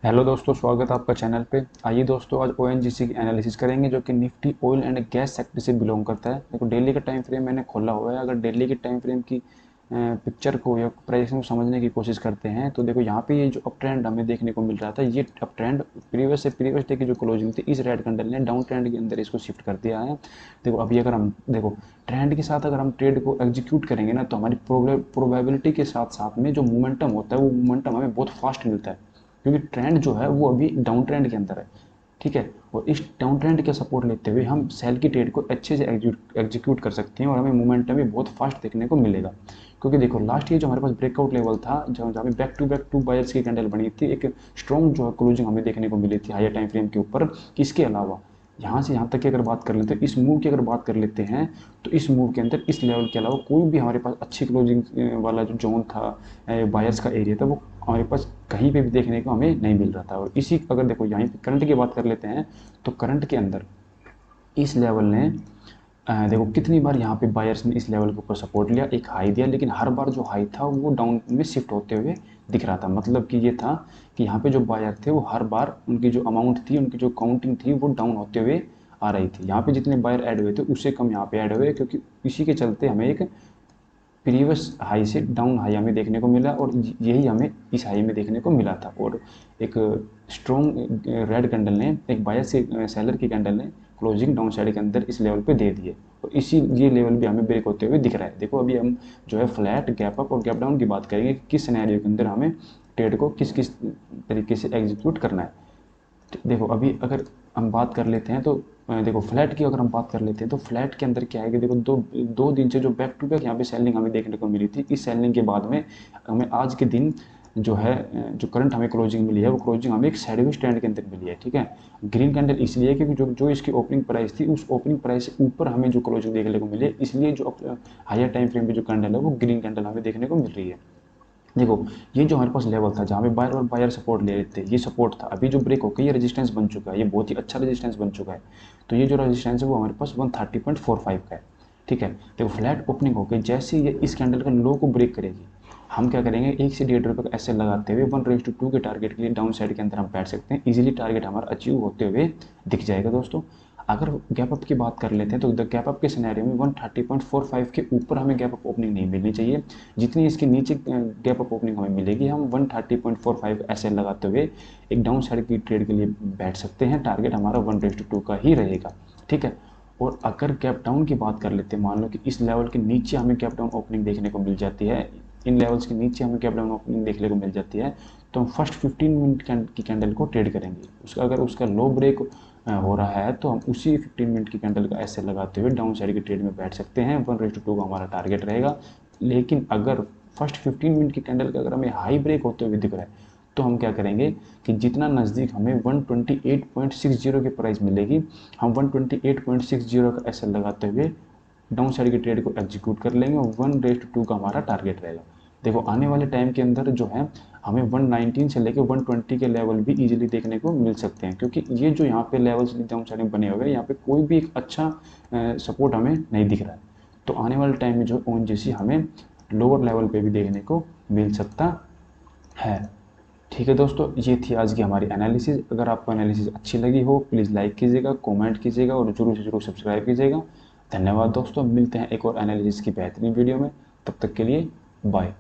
Hello दोस्तों, स्वागत है आपका चैनल पे। आइए दोस्तों, आज ओएनजीसी की एनालिसिस करेंगे जो कि Nifty oil and gas sector से बिलोंग करता है। देखो, डेली का टाइम फ्रेम मैंने खोला हुआ है। अगर डेली के टाइम फ्रेम की पिक्चर को या प्राइस को समझने की कोशिश करते हैं तो देखो यहाँ पे ये जो अप ट्रेंड हमें देखने को मिल रहा था, ये अप ट्रेंड प्रीवियस डे की जो क्लोजिंग थी, इस रेड कैंडल ने डाउन ट्रेंड के अंदर इसको शिफ्ट कर दिया है। देखो अभी अगर हम देखो ट्रेंड के साथ अगर हम ट्रेड को एग्जीक्यूट करेंगे ना, तो हमारी प्रोबेबिलिटी के साथ साथ में जो मोमेंटम होता है वो मोमेंटम हमें बहुत फास्ट मिलता है, क्योंकि ट्रेंड जो है वो अभी डाउन ट्रेंड के अंदर है। ठीक है। और इस डाउन ट्रेंड का सपोर्ट लेते हुए हम सेल की ट्रेड को अच्छे से एग्जीक्यूट कर सकते हैं और हमें मोमेंटम भी बहुत फास्ट देखने को मिलेगा। क्योंकि देखो लास्ट ईयर जो हमारे पास ब्रेकआउट लेवल था, जहाँ पे बैक टू बायर्स की कैंडल बनी थी, एक स्ट्रॉन्ग जो है क्लोजिंग हमें देखने को मिली थी हायर टाइम फ्रेम के ऊपर। इसके अलावा यहाँ से यहाँ तक की अगर बात कर लेते हैं, इस मूव की अगर बात कर लेते हैं, तो इस मूव के अंदर इस लेवल के अलावा कोई भी हमारे पास अच्छी क्लोजिंग वाला जो जोन था, बायर्स का एरिया था, वो हमारे पास कहीं पे भी देखने को हमें नहीं मिल रहा था। और इसी अगर देखो यहाँ पे करंट की बात कर लेते हैं, तो करंट के अंदर इस लेवल ने देखो कितनी बार यहाँ पे बायर्स ने इस लेवल के ऊपर सपोर्ट लिया, एक हाई दिया, लेकिन हर बार जो हाई था वो डाउन में शिफ्ट होते हुए दिख रहा था। मतलब कि ये था कि यहाँ पे जो बायर थे वो हर बार उनकी जो अमाउंट थी, उनकी जो काउंटिंग थी, वो डाउन होते हुए आ रही थी। यहाँ पे जितने बायर ऐड हुए थे उससे कम यहाँ पे ऐड हुए, क्योंकि इसी के चलते हमें एक प्रीवियस हाई से डाउन हाई हमें देखने को मिला, और यही हमें इस हाई में देखने को मिला था। और एक स्ट्रॉन्ग रेड कैंडल ने, एक बायर से सेलर की कैंडल ने क्लोजिंग डाउन साइड के अंदर इस लेवल पे दे दिए, और इसी ये लेवल भी हमें ब्रेक होते हुए दिख रहा है। देखो अभी हम जो है फ्लैट गैप अप और गैप डाउन की बात करेंगे कि किस सिनेरियो के अंदर हमें ट्रेड को किस किस तरीके से एग्जीक्यूट करना है। देखो अभी अगर हम बात कर लेते हैं, तो देखो फ्लैट की अगर हम बात कर लेते हैं, तो फ्लैट के अंदर क्या है कि देखो दो दो दिन से जो बैक टू बैक यहाँ पे सेलिंग हमें देखने को मिली थी, इस सेलिंग के बाद में हमें आज के दिन जो है जो करंट हमें क्लोजिंग मिली है, वो क्लोजिंग हमें एक साइडवेज ट्रेंड के अंदर मिली है। ठीक है। ग्रीन कैंडल इसलिए क्योंकि जो जो इसकी ओपनिंग प्राइस थी, उस ओपनिंग प्राइस से ऊपर हमें जो क्लोजिंग देखने को मिली है, इसलिए जो हायर टाइम फ्रेम पे जो कैंडल है वो ग्रीन कैंडल हमें देखने को मिल रही है। देखो ये जो हमारे पास लेवल था जहाँ पे बायर और बायर सपोर्ट ले रहे थे, ये सपोर्ट था। अभी जो ब्रेक होकर ये रेजिस्टेंस बन चुका है, ये बहुत ही अच्छा रेजिस्टेंस बन चुका है। तो ये जो रेजिस्टेंस है वो हमारे पास 130.45 का है। ठीक है। देखो फ्लैट ओपनिंग होकर जैसे ये इस कैंडल का लो को ब्रेक करेगी, हम क्या करेंगे, 1 से 1.5 रुपये का ऐसे लगाते हुए 1:2 के टारगेट के लिए डाउन साइड के अंदर हम बैठ सकते हैं। इजीली टारगेट हमारा अचीव होते हुए दिख जाएगा दोस्तों। अगर गैप अप की बात कर लेते हैं, तो द गैप अप के सिनेरियो में 130.45 के ऊपर हमें गैप अप ओपनिंग नहीं मिलनी चाहिए। जितनी इसके नीचे गैप अप ओपनिंग हमें मिलेगी, हम 130.45 ऐसे लगाते हुए एक डाउन साइड की ट्रेड के लिए बैठ सकते हैं। टारगेट हमारा 1:2 का ही रहेगा। ठीक है। और अगर गैप डाउन की बात कर लेते हैं, मान लो कि इस लेवल के नीचे हमें गैप डाउन ओपनिंग देखने को मिल जाती है, इन लेवल्स के नीचे हमें गैप डाउन ओपनिंग देखने को मिल जाती है, तो हम फर्स्ट 15 मिनट की कैंडल को ट्रेड करेंगे। उसका अगर उसका लो ब्रेक हो रहा है, तो हम उसी 15 मिनट की कैंडल का ऐसे लगाते हुए डाउन साइड की ट्रेड में बैठ सकते हैं। 1:2 का हमारा टारगेट रहेगा। लेकिन अगर फर्स्ट 15 मिनट की कैंडल का अगर हमें हाई ब्रेक होते हुए दिख रहा है, तो हम क्या करेंगे कि जितना नज़दीक हमें 128.60 की प्राइस मिलेगी, हम 128.60 का ऐसे लगाते हुए डाउन साइड की ट्रेड को एग्जीक्यूट कर लेंगे, और 1:2 का हमारा टारगेट रहेगा। देखो आने वाले टाइम के अंदर जो है हमें 119 से लेकर 120 के लेवल भी इजीली देखने को मिल सकते हैं, क्योंकि ये जो यहाँ पे लेवल्स डाउन साइड में बने हुए हैं, यहाँ पे कोई भी एक अच्छा सपोर्ट हमें नहीं दिख रहा है। तो आने वाले टाइम में जो ओएनजीसी हमें लोअर लेवल पे भी देखने को मिल सकता है। ठीक है दोस्तों, ये थी आज की हमारी एनालिसिस। अगर आपको एनालिसिस अच्छी लगी हो, प्लीज़ लाइक कीजिएगा, कमेंट कीजिएगा, और जरूर से जरूर सब्सक्राइब कीजिएगा। धन्यवाद दोस्तों, मिलते हैं एक और एनालिसिस की बेहतरीन वीडियो में। तब तक के लिए बाय।